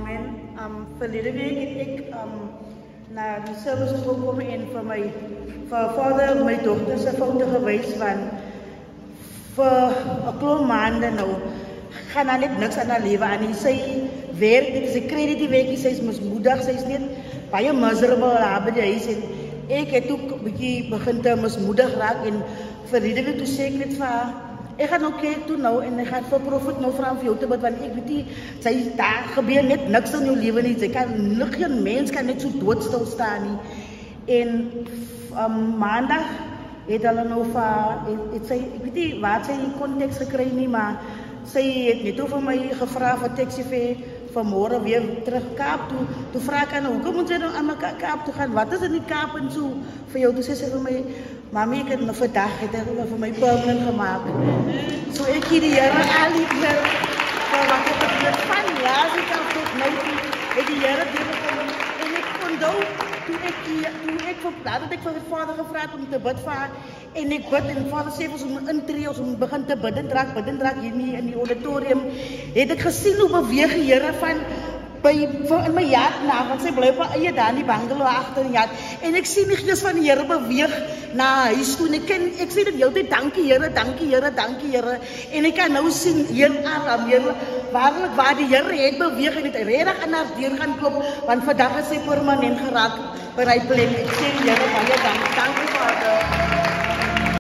Amen. Verlede week het ek naar die service gekomen en voor vader mijn dochter se foto gewys van voor 'n klomp maande nou gaan haar net niks aan haar lewe aan nie. Sy werk, dit is 'n kredietwerkie, sy is mismoedig, sy is net baie miserable daar by die huis en ek het ook 'n bietjie begin te mismoedig raak en verlede week toe sê ek net vir haar, ek gaan nou kerk toe nou en ek gaan vir Prophet nou vra vir jou te bid want ek weet nie, sy daar gebeur net niks in jou lewe nie. Sy kan geen mens kan net so doodstil staan nie. En maandag het hulle nou het sy, ek weet nie waar sy die konteks gekry nie, maar sy het net vir my gevra vir taxi vanmorgen weer terug Kaap toe. Toe vra ek aan haar, hoekom moet sy nou aan my Kaap toe gaan? Wat is in die Kaap en so vir jou? Toe sê sy vir my, mami, ek het nou vandag het hy vir my permanent gemaakt. So ek hier die Here al die keer vir wat ek het van laas ek al tot nou toe, het die Here deurgekom en ek onthou toe ek vir vader gevra het om te bid vir haar en ek bid en vader sê ons moet intree, ons moet begin te bid en draak hier nie in die auditorium. Het ek gesien hoe beweeg die Here van in my yard na, want sy bly op haar eie daar in die bungalow agter in die yard. En ek sien die gees van die Here beweeg na huis toe en ek sê dit heeltyd, dankie Here, dankie Here, dankie Here. En ek kan nou sien hier aan Here, waarlik waar die Here het beweeg en het regtig aan haar deur gaan klop, want vandag is sy permanent geraak by hy plek. Ek sê die Here baie dankie Vader.